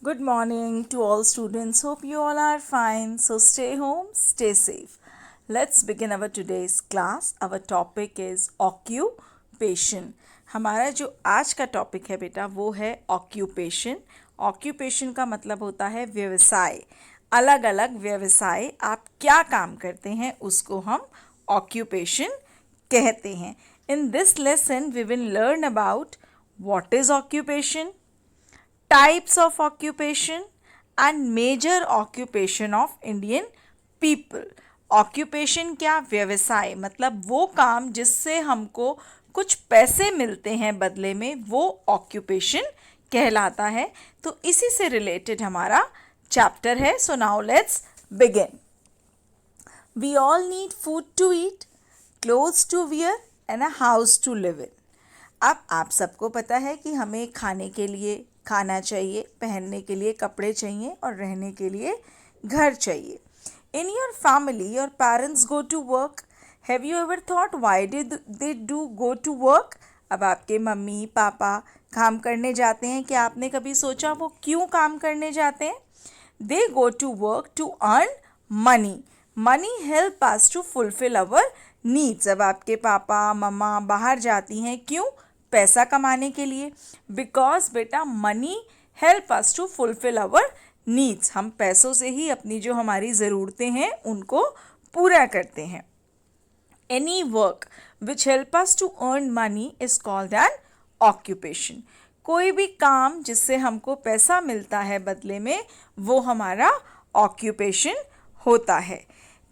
Good morning to all students. Hope you all are fine. So stay home, stay safe. Let's begin our today's class. Our topic is occupation. हमारा जो आज का topic है बेटा वो है occupation. Occupation का मतलब होता है व्यवसाय. अलग अलग व्यवसाय आप क्या काम करते हैं उसको हम ऑक्यूपेशन कहते हैं. In this lesson we will learn about what is occupation, types of occupation and major occupation of Indian people. Occupation क्या? व्यवसाय. मतलब वो काम जिससे हमको कुछ पैसे मिलते हैं बदले में, वो ऑक्यूपेशन कहलाता है. तो इसी से रिलेटेड हमारा चैप्टर है. So now let's begin. We all need food to eat, clothes to wear and a house to live in. अब आप सबको पता है कि हमें खाने के लिए खाना चाहिए, पहनने के लिए कपड़े चाहिए और रहने के लिए घर चाहिए. In your family your parents go to work. Have you ever thought why did they do go to work? अब आपके मम्मी पापा काम करने जाते हैं, क्या आपने कभी सोचा वो क्यों काम करने जाते हैं? They go to work to earn money. Money help us to fulfil our needs. अब आपके पापा मम्मा बाहर जाती हैं क्यों? पैसा कमाने के लिए. बिकॉज बेटा money help us to fulfil our needs. हम पैसों से ही अपनी जो हमारी ज़रूरतें हैं उनको पूरा करते हैं. Any work which help us to earn money is called an occupation. कोई भी काम जिससे हमको पैसा मिलता है बदले में, वो हमारा ऑक्यूपेशन होता है.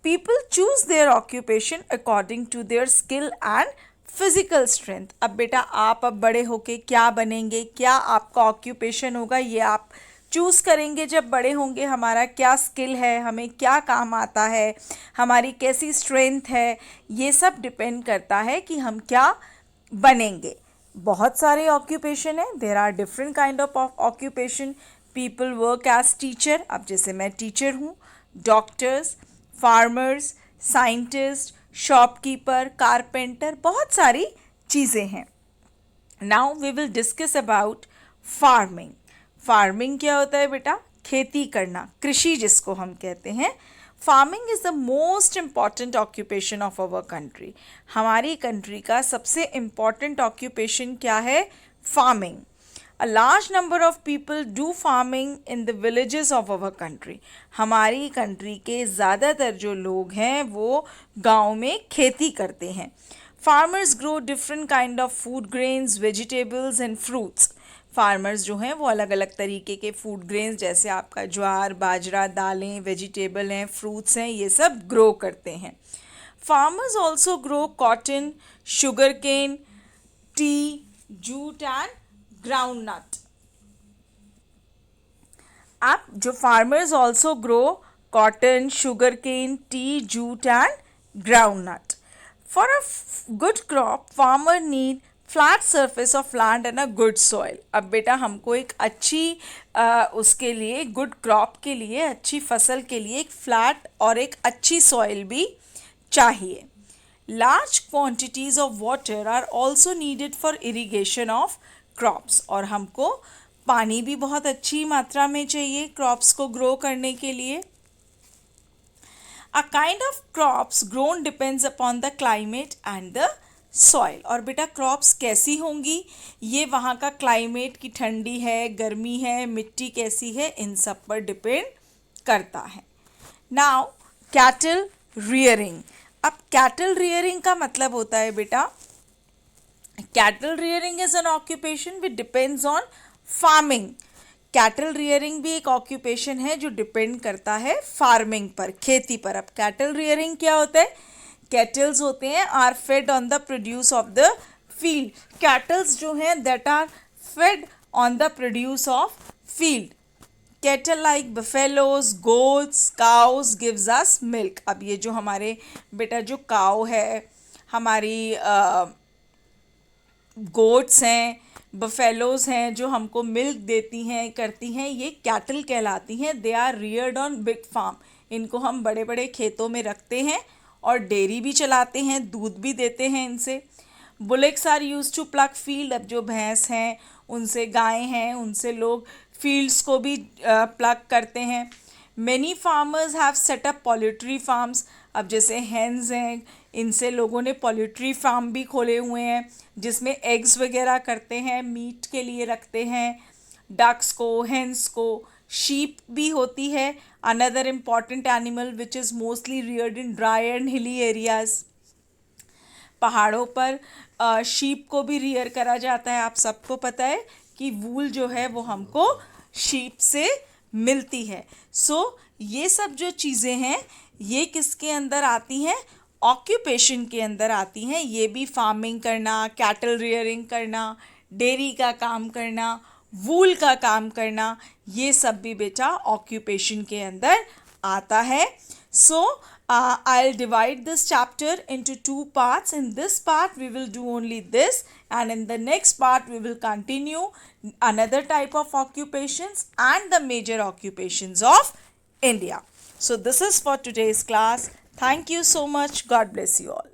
People choose their occupation according to their skill and physical strength. अब बेटा आप अब बड़े होके क्या बनेंगे, क्या आपका ऑक्यूपेशन होगा, ये आप चूज़ करेंगे जब बड़े होंगे. हमारा क्या स्किल है, हमें क्या काम आता है, हमारी कैसी स्ट्रेंथ है, ये सब डिपेंड करता है कि हम क्या बनेंगे. बहुत सारे ऑक्यूपेशन है. There are different kind of occupation. People work as teacher. अब जैसे मैं टीचर हूँ. Doctors, farmers, scientist, shopkeeper, carpenter, बहुत सारी चीज़ें हैं. Now we will discuss about farming. Farming क्या होता है बेटा? खेती करना, कृषि जिसको हम कहते हैं. Farming is the most important occupation of our country. हमारी कंट्री का सबसे इम्पॉर्टेंट ऑक्यूपेशन क्या है? Farming. A large number of people do farming in the villages of our country. हमारी कंट्री के ज़्यादातर जो लोग हैं वो गांव में खेती करते हैं. Farmers grow different kind of food grains, vegetables and fruits. Farmers जो हैं वो अलग अलग तरीके के फूड ग्रेन्स जैसे आपका ज्वार, बाजरा, दालें, वेजिटेबल हैं, फ्रूट्स हैं, ये सब ग्रो करते हैं. Farmers also grow cotton, sugarcane, tea, jute and groundnut. आप जो farmers also grow cotton, sugarcane, tea, jute and groundnut. For a good crop farmer need flat surface of land and a good soil. अब बेटा हमको एक अच्छी उसके लिए good crop के लिए, अच्छी फसल के लिए एक फ्लैट और एक अच्छी सॉइल भी चाहिए. Large quantities of water are also needed for irrigation of crops. और हमको पानी भी बहुत अच्छी मात्रा में चाहिए क्रॉप्स को ग्रो करने के लिए. A kind of crops grown depends upon the climate and the soil. और बेटा क्रॉप्स कैसी होंगी, ये वहाँ का क्लाइमेट की ठंडी है, गर्मी है, मिट्टी कैसी है, इन सब पर डिपेंड करता है. Now cattle rearing. अब कैटल रियरिंग का मतलब होता है बेटा, cattle rearing is an occupation which depends on farming. Cattle rearing भी एक ऑक्यूपेशन है जो डिपेंड करता है फार्मिंग पर, खेती पर. अब कैटल रियरिंग क्या होता है? कैटल्स होते हैं are fed on the produce of the field. Cattles जो हैं that are fed on the produce of field. Cattle like buffaloes, goats, cows gives us milk. अब ये जो हमारे बेटा जो काउ है, हमारी गोट्स हैं, बफेलोज हैं जो हमको मिल्क देती हैं, करती हैं, ये कैटल कहलाती हैं. They are reared on big farm. इनको हम बड़े बड़े खेतों में रखते हैं और डेयरी भी चलाते हैं, दूध भी देते हैं इनसे. Bullocks are used to plough field. अब जो भैंस हैं उनसे, गायें हैं उनसे लोग फील्ड्स को भी प्लग करते हैं। Many farmers have set up poultry farms. अब जैसे हेन्स हैं, इनसे लोगों ने पोल्ट्री फार्म भी खोले हुए हैं जिसमें एग्स वगैरह करते हैं, मीट के लिए रखते हैं डक्स को, हेन्स को। शीप भी होती है, another important animal which is mostly Rudyard in dry and hilly areas. पहाड़ों पर शीप को भी रियर करा जाता है। आप सबको पता है कि वूल जो है वो हमको शीप से मिलती है। ये सब जो चीज़ें हैं ये किसके अंदर आती हैं? ऑक्यूपेशन के अंदर आती हैं। ये भी फार्मिंग करना, कैटल रियरिंग करना, डेयरी का काम करना, वूल का काम करना, ये सब भी बेटा ऑक्यूपेशन के अंदर आता है। I'll divide this chapter into 2 parts. In this part we will do only this, and in the next part we will continue another type of occupations and the major occupations of India. So this is for today's class. Thank you so much. God bless you all.